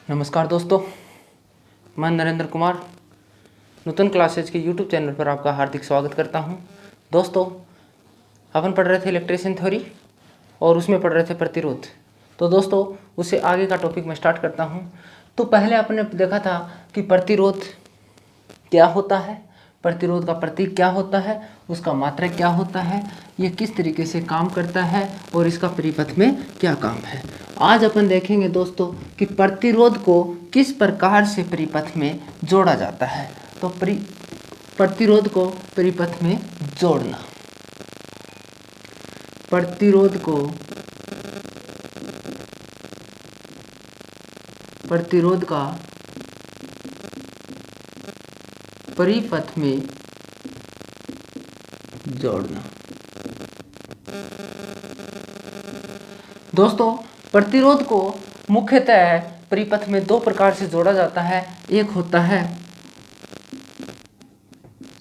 नमस्कार दोस्तों, मैं नरेंद्र कुमार नूतन क्लासेज के यूट्यूब चैनल पर आपका हार्दिक स्वागत करता हूं। दोस्तों, अपन पढ़ रहे थे इलेक्ट्रिशियन थ्योरी और उसमें पढ़ रहे थे प्रतिरोध। तो दोस्तों, उससे आगे का टॉपिक मैं स्टार्ट करता हूं। तो पहले आपने देखा था कि प्रतिरोध क्या होता है, प्रतिरोध का प्रतीक क्या होता है, उसका मात्रक क्या होता है, ये किस तरीके से काम करता है और इसका परिपथ में क्या काम है। आज अपन देखेंगे दोस्तों कि प्रतिरोध को किस प्रकार से परिपथ में जोड़ा जाता है। तो प्रतिरोध को परिपथ में जोड़ना, प्रतिरोध का परिपथ में जोड़ना। दोस्तों, प्रतिरोध को मुख्यतः परिपथ में दो प्रकार से जोड़ा जाता है। एक होता है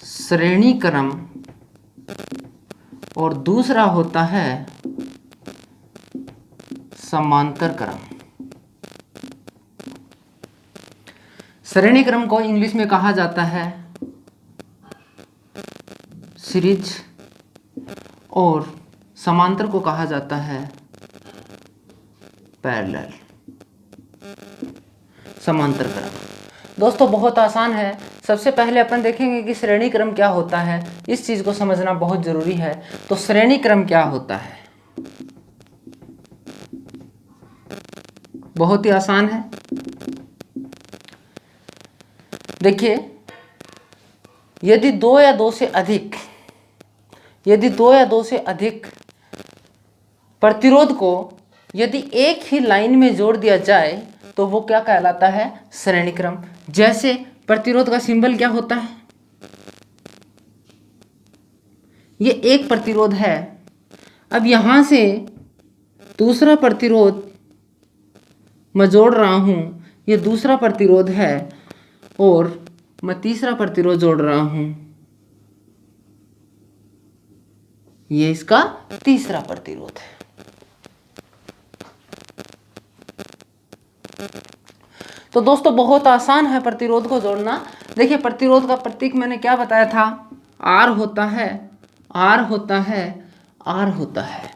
श्रेणी क्रम और दूसरा होता है समांतर क्रम। श्रेणी क्रम को इंग्लिश में कहा जाता है सीरीज और समांतर को कहा जाता है पैरेलल, समांतर क्रम। दोस्तों, बहुत आसान है। सबसे पहले अपन देखेंगे कि श्रेणी क्रम क्या होता है। इस चीज को समझना बहुत जरूरी है। तो श्रेणी क्रम क्या होता है, बहुत ही आसान है। देखिए, यदि दो या दो से अधिक प्रतिरोध को यदि एक ही लाइन में जोड़ दिया जाए तो वो क्या कहलाता है, श्रेणी क्रम। जैसे प्रतिरोध का सिंबल क्या होता है, ये एक प्रतिरोध है। अब यहां से दूसरा प्रतिरोध मैं जोड़ रहा हूं, ये दूसरा प्रतिरोध है और मैं तीसरा प्रतिरोध जोड़ रहा हूं, ये इसका तीसरा प्रतिरोध है। तो दोस्तों, बहुत आसान है प्रतिरोध को जोड़ना। देखिए, प्रतिरोध का प्रतीक मैंने क्या बताया था, आर होता है, आर होता है, आर होता है।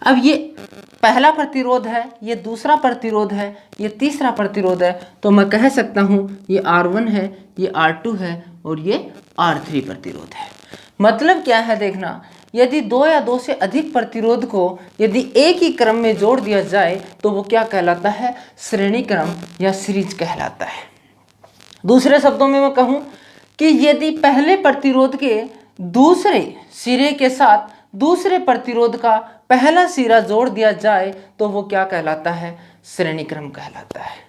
अब ये पहला प्रतिरोध है, ये दूसरा प्रतिरोध है, ये तीसरा प्रतिरोध है। तो मैं कह सकता हूं ये R1 है, ये R2 है और ये R3 प्रतिरोध है। मतलब क्या है देखना, यदि दो या दो से अधिक प्रतिरोध को यदि एक ही क्रम में जोड़ दिया जाए तो वो क्या कहलाता है, श्रेणी क्रम या सीरीज कहलाता है। दूसरे शब्दों में मैं कहूं कि यदि पहले प्रतिरोध के दूसरे सिरे के साथ दूसरे प्रतिरोध का पहला सिरा जोड़ दिया जाए तो वो क्या कहलाता है, श्रेणी क्रम कहलाता है।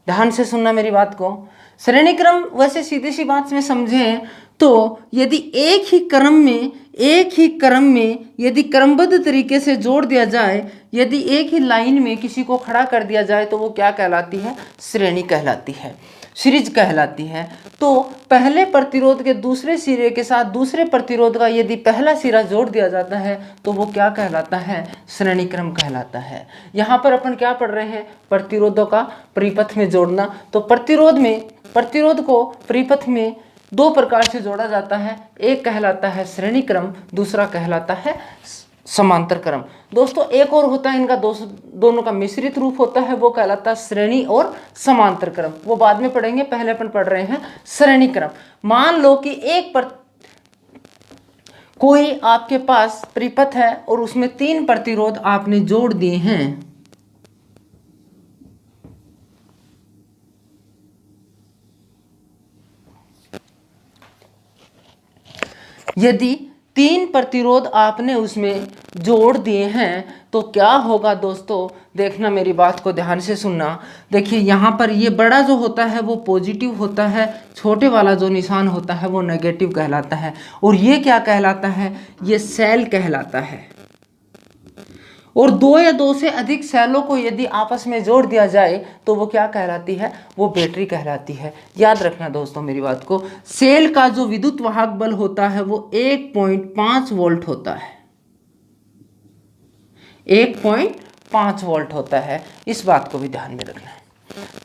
ध्यान से सुनना मेरी बात को। श्रेणी क्रम वैसे सीधी सी बात में समझें तो यदि एक ही क्रम में यदि क्रमबद्ध तरीके से जोड़ दिया जाए, यदि एक ही लाइन में किसी को खड़ा कर दिया जाए तो वो क्या कहलाती है, श्रेणी कहलाती है, सीरीज कहलाती है। तो पहले प्रतिरोध के दूसरे सिरे के साथ दूसरे प्रतिरोध का यदि पहला सिरा जोड़ दिया जाता है तो वो क्या कहलाता है, श्रेणी क्रम कहलाता है। यहाँ पर अपन क्या पढ़ रहे हैं, प्रतिरोधों का परिपथ में जोड़ना। तो प्रतिरोध को परिपथ में दो प्रकार से जोड़ा जाता है। एक कहलाता है श्रेणी क्रम, दूसरा कहलाता है समांतर क्रम। दोस्तों, एक और होता है इनका दोनों का मिश्रित रूप होता है, वो कहलाता है श्रेणी और समांतर क्रम। वो बाद में पढ़ेंगे, पहले अपन पढ़ रहे हैं श्रेणी क्रम। मान लो कि कोई आपके पास परिपथ है और उसमें 3 प्रतिरोध आपने जोड़ दिए हैं। यदि 3 प्रतिरोध आपने उसमें जोड़ दिए हैं तो क्या होगा दोस्तों, देखना मेरी बात को ध्यान से सुनना। देखिए, यहाँ पर ये बड़ा जो होता है वो पॉजिटिव होता है, छोटे वाला जो निशान होता है वो नेगेटिव कहलाता है। और ये क्या कहलाता है, ये सेल कहलाता है। और दो या दो से अधिक सेलों को यदि आपस में जोड़ दिया जाए तो वो क्या कहलाती है, वो बैटरी कहलाती है। याद रखना दोस्तों मेरी बात को। सेल का जो विद्युत वाहक बल होता है वो 1.5 वोल्ट होता है, 1.5 वोल्ट होता है। इस बात को भी ध्यान में रखना है।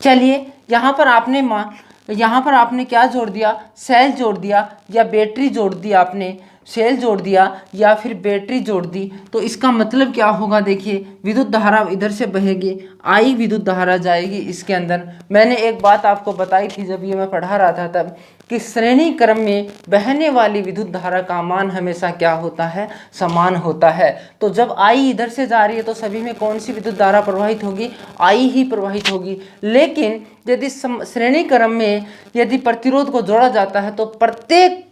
चलिए यहाँ पर आपने क्या जोड़ दिया, सेल जोड़ दिया या बैटरी जोड़ दी, आपने सेल जोड़ दिया या फिर बैटरी जोड़ दी। तो इसका मतलब क्या होगा, देखिए विद्युत धारा इधर से बहेगी, आई विद्युत धारा जाएगी इसके अंदर। मैंने एक बात आपको बताई थी जब ये मैं पढ़ा रहा था तब, कि श्रेणी क्रम में बहने वाली विद्युत धारा का मान हमेशा क्या होता है, समान होता है। तो जब आई इधर से जा रही है तो सभी में कौन सी विद्युत धारा प्रवाहित होगी, आई ही प्रवाहित होगी। लेकिन यदि श्रेणी क्रम में यदि प्रतिरोध को जोड़ा जाता है तो प्रत्येक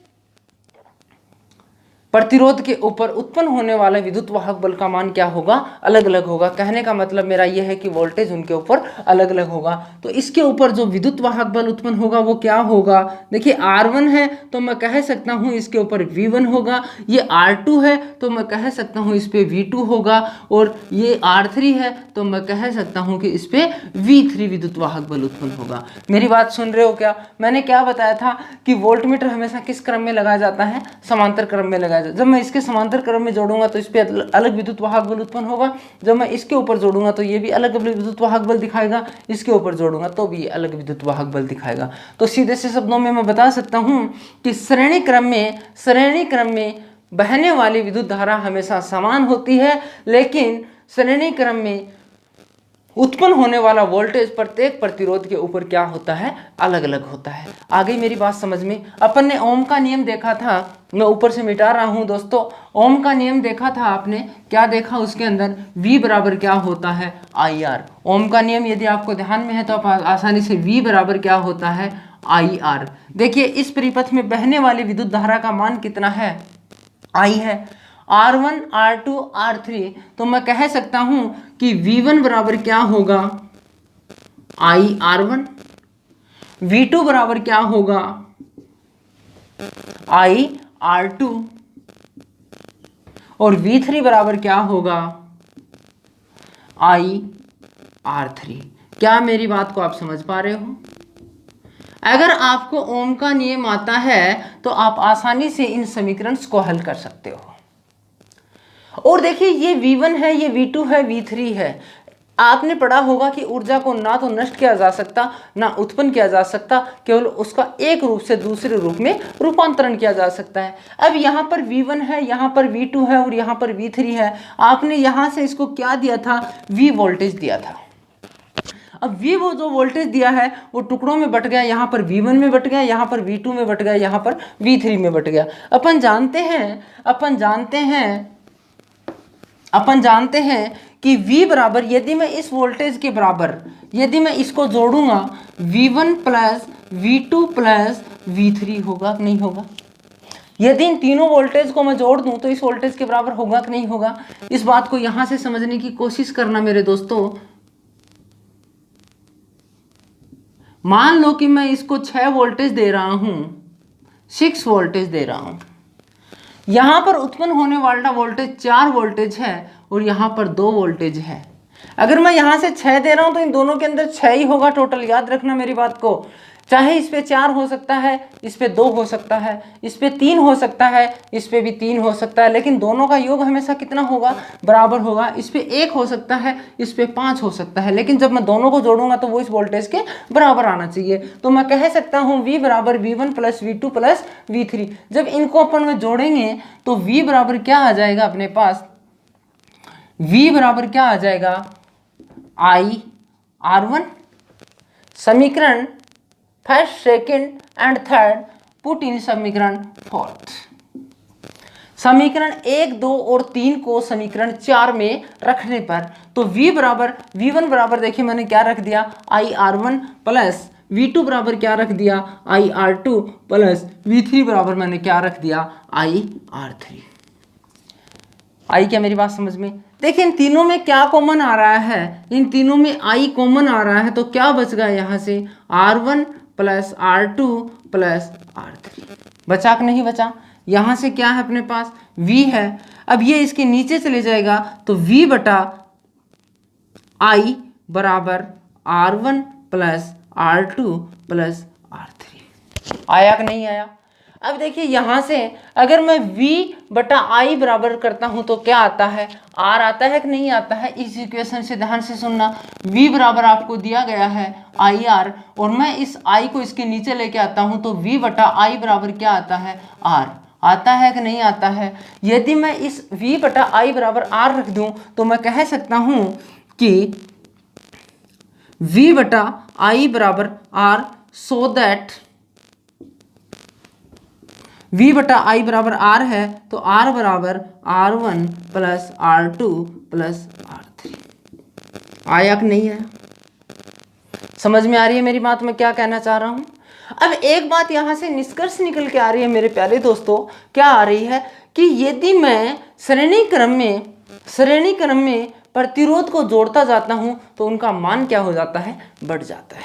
प्रतिरोध के ऊपर उत्पन्न होने वाला विद्युत वाहक बल का मान क्या होगा, अलग अलग होगा। कहने का मतलब मेरा यह है कि वोल्टेज उनके ऊपर अलग अलग होगा। तो इसके ऊपर जो विद्युत वाहक बल उत्पन्न होगा वो क्या होगा, देखिए R1 है तो मैं कह सकता हूं इसके ऊपर V1 होगा, ये R2 है तो मैं कह सकता हूं इस पे V2 होगा, और ये R3 है तो मैं कह सकता हूं कि इस पे V3 विद्युत वाहक बल उत्पन्न होगा। मेरी बात सुन रहे हो क्या? मैंने क्या बताया था कि वोल्टमीटर हमेशा किस क्रम में लगाया जाता है, समांतर क्रम में लगाया। जब मैं इसके समांतर क्रम में जोड़ूंगा तो इस पे अलग विद्युत वाहक बल उत्पन्न होगा, जब मैं इसके ऊपर जोड़ूंगा तो ये भी अलग विद्युत वाहक बल दिखाएगा, इसके ऊपर जोड़ूंगा तो भी अलग विद्युत वाहक बल दिखाएगा। तो सीधे से शब्दों में मैं बता सकता हूं कि श्रेणी क्रम में बहने वाली विद्युत धारा हमेशा समान होती है, लेकिन श्रेणी क्रम में उत्पन्न होने वाला वोल्टेज प्रत्येक प्रतिरोध के ऊपर क्या होता है, अलग अलग होता है। आ गई मेरी बात समझ में? अपन ने ओम का नियम देखा था, मैं ऊपर से मिटा रहा हूं दोस्तों। ओम का नियम देखा था आपने, क्या देखा उसके अंदर, V बराबर क्या होता है, IR। ओम का नियम यदि आपको ध्यान में है तो आप आसानी से V बराबर क्या होता है, IR। देखिए इस परिपथ में बहने वाली विद्युत धारा का मान कितना है, I है, R1 R2 R3। तो मैं कह सकता हूं कि V1 बराबर क्या होगा, IR1, V2 बराबर क्या होगा, IR2, और V3 बराबर क्या होगा, IR3। क्या मेरी बात को आप समझ पा रहे हो? अगर आपको ओम का नियम आता है तो आप आसानी से इन समीकरण को हल कर सकते हो। और देखिए ये V1 है, ये V2 है, V3 है। आपने पढ़ा होगा कि ऊर्जा को ना तो नष्ट किया जा सकता ना उत्पन्न किया जा सकता, केवल उसका एक रूप से दूसरे रूप में रूपांतरण किया जा सकता है। अब यहाँ पर V1 है, यहाँ पर V2 है और यहाँ पर V3 है। आपने यहाँ से इसको क्या दिया था, V वोल्टेज दिया था। अब V वो जो वोल्टेज दिया है वो टुकड़ों में बट गया, यहाँ पर V1 में बट गया, यहाँ पर V2 में बट गया, यहाँ पर V3 में बट गया। अपन जानते हैं कि V बराबर, यदि मैं इस वोल्टेज के बराबर यदि मैं इसको जोड़ूंगा, V1 plus V2 plus V3 होगा कि नहीं होगा? यदि इन तीनों वोल्टेज को मैं जोड़ दूं तो इस वोल्टेज के बराबर होगा कि नहीं होगा? इस बात को यहां से समझने की कोशिश करना मेरे दोस्तों। मान लो कि मैं इसको 6 वोल्टेज दे रहा हूं, 6 वोल्टेज दे रहा हूं। यहां पर उत्पन्न होने वाला वोल्टेज 4 वोल्टेज है और यहां पर 2 वोल्टेज है। अगर मैं यहां से 6 दे रहा हूं तो इन दोनों के अंदर 6 ही होगा टोटल। याद रखना मेरी बात को, चाहे इस पे 4 हो सकता है, इस पे 2 हो सकता है, इस पे 3 हो सकता है, इस पे भी 3 हो सकता है, लेकिन दोनों का योग हमेशा कितना होगा, बराबर होगा। इस पे 1 हो सकता है, इस पे 5 हो सकता है, लेकिन जब मैं दोनों को जोड़ूंगा तो वो इस वोल्टेज के बराबर आना चाहिए। तो मैं कह सकता हूं V बराबर V1 plus V2 plus V3। जब इनको अपन में जोड़ेंगे तो V बराबर क्या आ जाएगा अपने पास, V बराबर क्या आ जाएगा, IR1। समीकरण first, second and third put in समीकरण फोर्थ। समीकरण 1, 2 और 3 को समीकरण 4 में रखने पर तो V1 बराबर देखिए मैंने क्या रख दिया, IR1 प्लस V2 बराबर क्या रख दिया, IR2 प्लस V3 बराबर मैंने क्या रख दिया, IR3। आई क्या मेरी बात समझ में? देखिए इन तीनों में क्या कॉमन आ रहा है, इन तीनों में I कॉमन आ रहा है, तो क्या बच गया यहाँ से, R1 plus R2 plus R3। बचा कि नहीं बचा? यहाँ से क्या है अपने पास, V है। अब ये इसके नीचे चले जाएगा तो V बटा I बराबर R1 plus R2 plus R3। आया कि नहीं आया? अब देखिए यहाँ से अगर मैं V बटा I बराबर करता हूँ तो क्या आता है, R आता है कि नहीं आता है। इस इक्वेशन से ध्यान से सुनना, V बराबर आपको दिया गया है IR, और मैं इस I को इसके नीचे लेके आता हूँ तो V बटा I बराबर क्या आता है, R आता है कि नहीं आता है। यदि मैं इस V बटा I बराबर R रख दूँ तो मैं कह सकता हूँ कि V बटा I बराबर R, सो दैट V बटा I बराबर R है तो R बराबर R1 plus R2 plus R3। आया कि नहीं है, समझ में आ रही है मेरी बात, मैं क्या कहना चाह रहा हूं। अब एक बात यहां से निष्कर्ष निकल के आ रही है मेरे प्यारे दोस्तों, क्या आ रही है कि यदि मैं श्रेणी क्रम में प्रतिरोध को जोड़ता जाता हूं तो उनका मान क्या हो जाता है, बढ़ जाता है।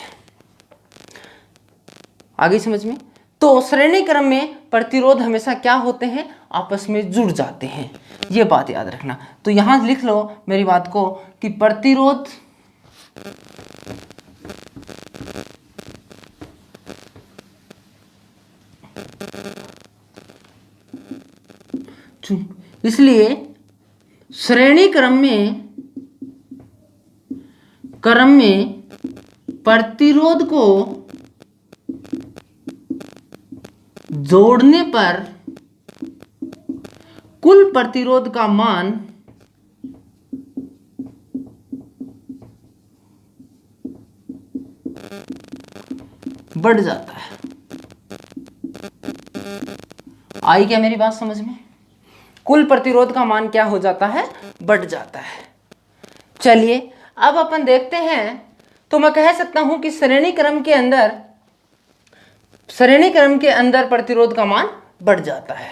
आगे समझ में, तो श्रेणी क्रम में प्रतिरोध हमेशा क्या होते हैं, आपस में जुड़ जाते हैं, ये बात याद रखना। तो यहां लिख लो मेरी बात को कि प्रतिरोध इसलिए श्रेणी क्रम में प्रतिरोध को जोड़ने पर कुल प्रतिरोध का मान बढ़ जाता है। आई क्या मेरी बात समझ में, कुल प्रतिरोध का मान क्या हो जाता है, बढ़ जाता है। चलिए अब अपन देखते हैं, तो मैं कह सकता हूं कि श्रेणी क्रम के अंदर प्रतिरोध का मान बढ़ जाता है।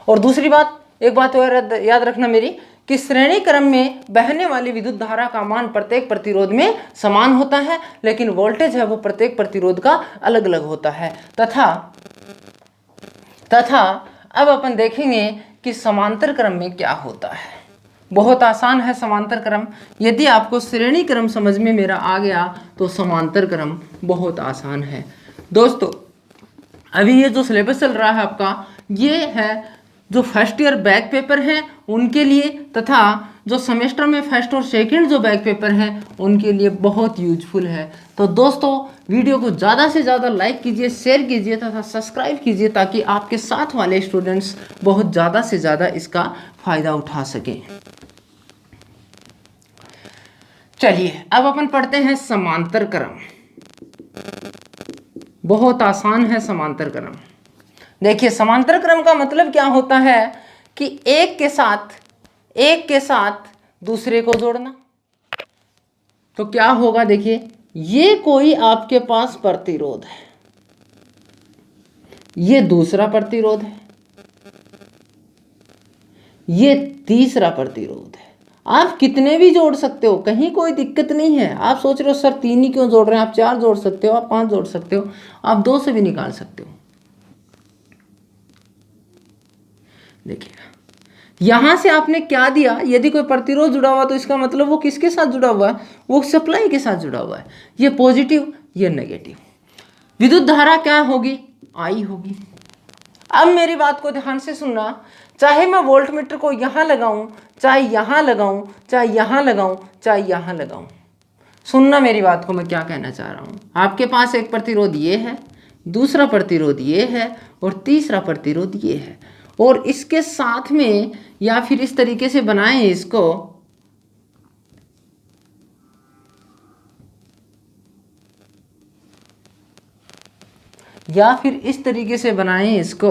और दूसरी बात, एक बात और याद रखना मेरी, कि श्रेणी क्रम में बहने वाली विद्युत धारा का मान प्रत्येक प्रतिरोध में समान होता है, लेकिन वोल्टेज है वो प्रत्येक प्रतिरोध का अलग अलग होता है। तथा अब अपन देखेंगे कि समांतर क्रम में क्या होता है। बहुत आसान है समांतर क्रम, यदि आपको श्रेणी क्रम समझ में मेरा आ गया तो समांतर क्रम बहुत आसान है। दोस्तों अभी ये जो सिलेबस चल रहा है आपका, ये है जो फर्स्ट ईयर बैक पेपर हैं उनके लिए, तथा जो सेमेस्टर में फर्स्ट और सेकंड जो बैक पेपर हैं उनके लिए बहुत यूजफुल है। तो दोस्तों वीडियो को ज़्यादा से ज़्यादा लाइक कीजिए, शेयर कीजिए तथा सब्सक्राइब कीजिए, ताकि आपके साथ वाले स्टूडेंट्स बहुत ज़्यादा से ज़्यादा इसका फ़ायदा उठा सकें। चलिए अब अपन पढ़ते हैं समांतर क्रम। बहुत आसान है समांतर क्रम। देखिए समांतर क्रम का मतलब क्या होता है कि एक के साथ दूसरे को जोड़ना। तो क्या होगा, देखिए ये कोई आपके पास प्रतिरोध है, ये दूसरा प्रतिरोध है, ये तीसरा प्रतिरोध है। आप कितने भी जोड़ सकते हो, कहीं कोई दिक्कत नहीं है। आप सोच रहे हो सर 3 ही क्यों जोड़ रहे हैं, आप 4 जोड़ सकते हो, आप 5 जोड़ सकते हो, आप 2 से भी निकाल सकते हो। देखिएगा यहां से आपने क्या दिया, यदि कोई प्रतिरोध जुड़ा हुआ तो इसका मतलब वो किसके साथ जुड़ा हुआ है, वो सप्लाई के साथ जुड़ा हुआ है। ये पॉजिटिव, ये नेगेटिव। विद्युत धारा क्या होगी, आई होगी। अब मेरी बात को ध्यान से सुनना, चाहे मैं वोल्टमीटर को यहां लगाऊं, चाहे यहां लगाऊं, चाहे यहां लगाऊं, चाहे यहां लगाऊं, सुनना मेरी बात को, मैं क्या कहना चाह रहा हूं। आपके पास एक प्रतिरोध ये है, दूसरा प्रतिरोध ये है, और तीसरा प्रतिरोध ये है, और इसके साथ में या फिर इस तरीके से बनाएं इसको, या फिर इस तरीके से बनाएं इसको,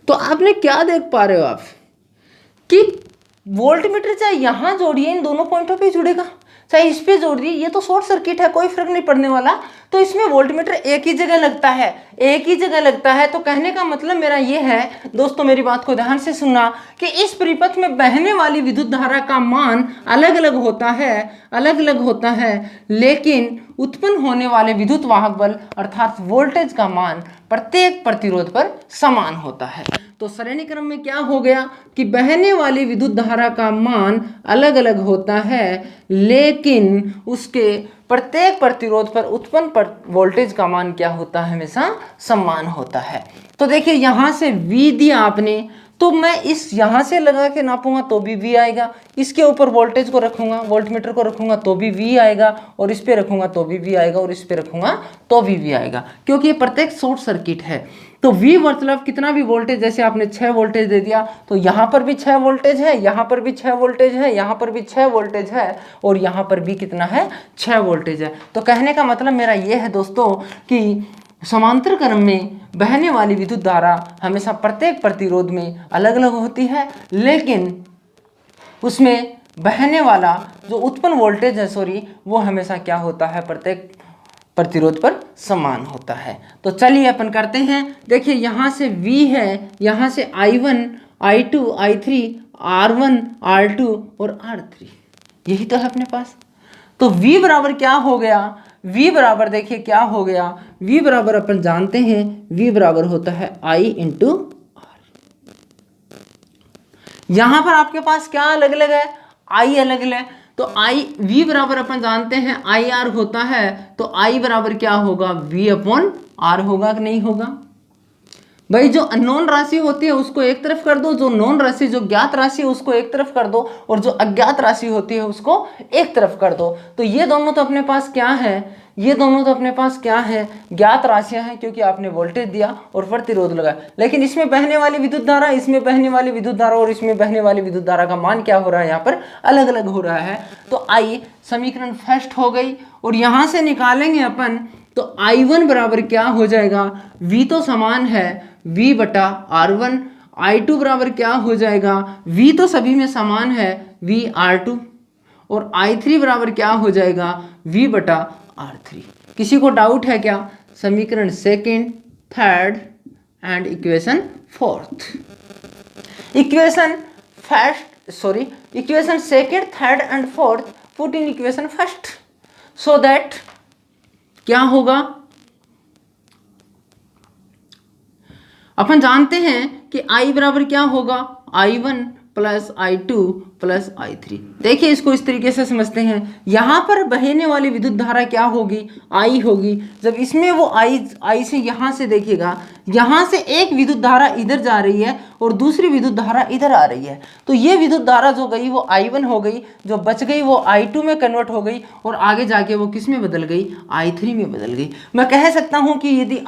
तो आपने क्या देख पा रहे हो आप कि वोल्टमीटर चाहे यहां जोड़िए, इन दोनों पॉइंटों पे जुड़ेगा, चाहे इस पे जोड़ दिए, ये तो शॉर्ट सर्किट है, कोई फर्क नहीं पड़ने वाला। तो इसमें वोल्टमीटर एक ही जगह लगता है, एक ही जगह लगता है। तो कहने का मतलब मेरा ये है दोस्तों, मेरी बात को ध्यान से सुनना, कि इस परिपथ में बहने वाली विद्युत धारा का मान अलग अलग होता है, अलग अलग होता है, लेकिन उत्पन्न होने वाले विद्युत वाहक बल अर्थात वोल्टेज का मान प्रत्येक प्रतिरोध पर समान होता है। तो श्रेणी क्रम में क्या हो गया कि बहने वाली विद्युत धारा का मान अलग अलग होता है, लेकिन उसके प्रत्येक प्रतिरोध पर उत्पन्न वोल्टेज का मान क्या होता है, हमेशा समान होता है। तो देखिए यहाँ से V दिया आपने, तो मैं इस यहाँ से लगा के नापूंगा तो भी V आएगा, इसके ऊपर वोल्टेज को रखूंगा, वोल्टमीटर को रखूंगा तो भी V आएगा, और इस पे रखूंगा तो भी V आएगा, और इस पे रखूंगा तो भी V आएगा, क्योंकि ये प्रत्येक शॉर्ट सर्किट है। तो V मतलब कितना भी वोल्टेज, जैसे आपने 6 वोल्टेज दे दिया तो यहाँ पर भी 6 वोल्टेज है, यहाँ पर भी 6 वोल्टेज है, यहाँ पर भी 6 वोल्टेज है, और यहाँ पर भी कितना है, 6 वोल्टेज है। तो कहने का मतलब मेरा ये है दोस्तों कि समांतर क्रम में बहने वाली विद्युत धारा हमेशा प्रत्येक प्रतिरोध में अलग अलग होती है, लेकिन उसमें बहने वाला जो उत्पन्न वोल्टेज है वो हमेशा क्या होता है, प्रत्येक प्रतिरोध पर समान होता है। तो चलिए अपन करते हैं। देखिए यहाँ से V है, यहाँ से I1, I2, I3, R1, R2 और R3, यही तो है अपने पास। तो V बराबर क्या हो गया, V बराबर देखिए क्या हो गया, V बराबर अपन जानते हैं V बराबर होता है I इंटू R। यहां पर आपके पास क्या अलग अलग है, I अलग अलग है, तो V बराबर अपन जानते हैं IR होता है, तो I बराबर क्या होगा, V अपॉन R होगा कि नहीं होगा। भाई जो अननोन राशि होती है उसको एक तरफ कर दो, जो नॉन राशि जो ज्ञात राशि है उसको एक तरफ कर दो, और जो अज्ञात राशि होती है उसको एक तरफ कर दो। तो ये दोनों तो अपने पास क्या है, ये दोनों तो अपने पास क्या है, ज्ञात राशियां हैं, क्योंकि आपने वोल्टेज दिया और प्रतिरोध लगाया। लेकिन इसमें बहने वाली विद्युत धारा, इसमें बहने वाली विद्युत धारा और इसमें बहने वाली विद्युत धारा का मान क्या हो रहा है, यहाँ पर अलग अलग हो रहा है। तो आई समीकरण फर्स्ट हो गई, और यहाँ से निकालेंगे अपन, तो I1 बराबर क्या हो जाएगा, V तो समान है V बटा R1, I2 बराबर क्या हो जाएगा, V तो सभी में समान है V R2, और I3 बराबर क्या हो जाएगा, V बटा R3। किसी को डाउट है क्या, समीकरण second, third and equation fourth, equation second, third and fourth put in equation first, so that क्या होगा, अपन जानते हैं कि I बराबर क्या होगा, I1 plus I2 plus I3। देखिए इसको इस तरीके से समझते हैं, यहाँ पर बहने वाली विद्युत धारा क्या होगी, I होगी। जब इसमें वो I से यहाँ से देखिएगा, यहाँ से एक विद्युत धारा इधर जा रही है और दूसरी विद्युत धारा इधर आ रही है, तो ये विद्युत धारा जो गई वो I1 हो गई, जो बच गई वो I2 में कन्वर्ट हो गई, और आगे जाके वो किस में बदल गई, I3 में बदल गई। मैं कह सकता हूँ कि यदि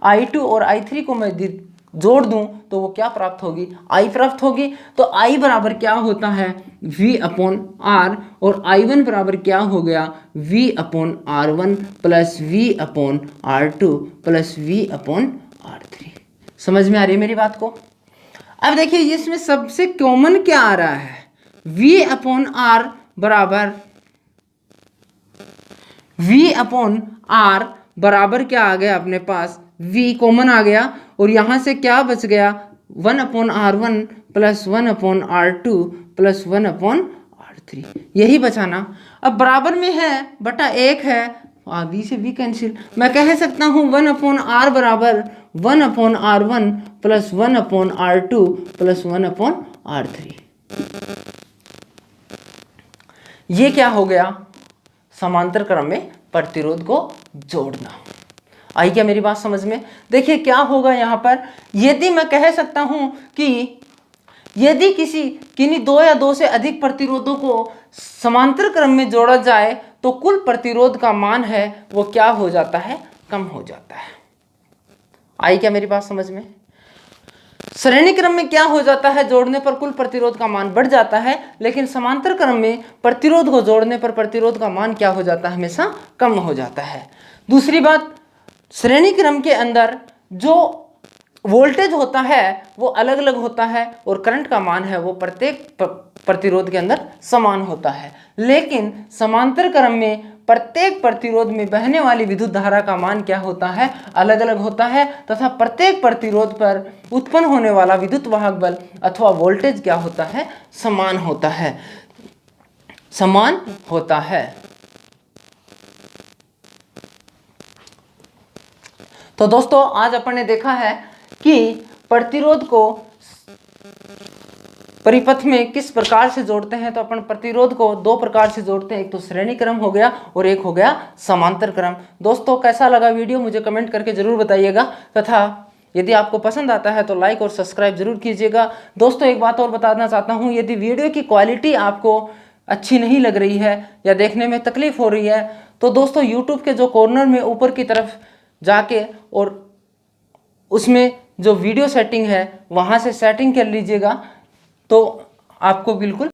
I2 और I3 को मैं जोड़ दूं तो वो क्या प्राप्त होगी, I प्राप्त होगी। तो I बराबर क्या होता है, V अपॉन R, और I1 बराबर क्या हो गया, V upon R1 plus V upon R2 plus V upon R3। समझ में आ रही है मेरी बात को। अब देखिए इसमें सबसे कॉमन क्या आ रहा है, V अपॉन R बराबर V अपॉन R बराबर क्या आ गया अपने पास, V कॉमन आ गया, और यहाँ से क्या बच गया, 1 upon R1 plus 1 upon R2 plus 1 upon R3, यही बचाना। अब बराबर में है बटा 1 है, V से V कैंसिल, मैं कह सकता हूँ 1 अपॉन R बराबर 1 upon R1 plus 1 upon R2 plus 1 upon R3। ये क्या हो गया, समांतर क्रम में प्रतिरोध को जोड़ना। आई क्या मेरी बात समझ में। देखिए क्या होगा यहाँ पर, यदि मैं कह सकता हूं कि यदि किन्हीं 2 या 2 से अधिक प्रतिरोधों को समांतर क्रम में जोड़ा जाए तो कुल प्रतिरोध का मान है वो क्या हो जाता है, कम हो जाता है। आई क्या मेरी बात समझ में। श्रेणी क्रम में क्या हो जाता है, जोड़ने पर कुल प्रतिरोध का मान बढ़ जाता है, लेकिन समांतर क्रम में प्रतिरोध को जोड़ने पर प्रतिरोध का मान क्या हो जाता है, हमेशा कम हो जाता है। दूसरी बात, श्रेणी क्रम के अंदर जो वोल्टेज होता है वो अलग अलग होता है, और करंट का मान है वो प्रत्येक प्रतिरोध के अंदर समान होता है, लेकिन समांतर क्रम में प्रत्येक प्रतिरोध में बहने वाली विद्युत धारा का मान क्या होता है, अलग अलग होता है, तथा प्रत्येक प्रतिरोध पर उत्पन्न होने वाला विद्युत वाहक बल अथवा वोल्टेज क्या होता है, समान होता है, समान होता है। तो दोस्तों आज अपन ने देखा है कि प्रतिरोध को परिपथ में किस प्रकार से जोड़ते हैं। तो अपन प्रतिरोध को दो प्रकार से जोड़ते हैं, एक तो श्रेणी क्रम हो गया और एक हो गया समांतर क्रम। दोस्तों कैसा लगा वीडियो मुझे कमेंट करके जरूर बताइएगा, तथा यदि आपको पसंद आता है तो लाइक और सब्सक्राइब जरूर कीजिएगा। दोस्तों एक बात और बताना चाहता हूँ, यदि वीडियो की क्वालिटी आपको अच्छी नहीं लग रही है या देखने में तकलीफ हो रही है तो दोस्तों यूट्यूब के जो कॉर्नर में ऊपर की तरफ जाके और उसमें जो वीडियो सेटिंग है वहाँ से सेटिंग कर लीजिएगा, तो आपको बिल्कुल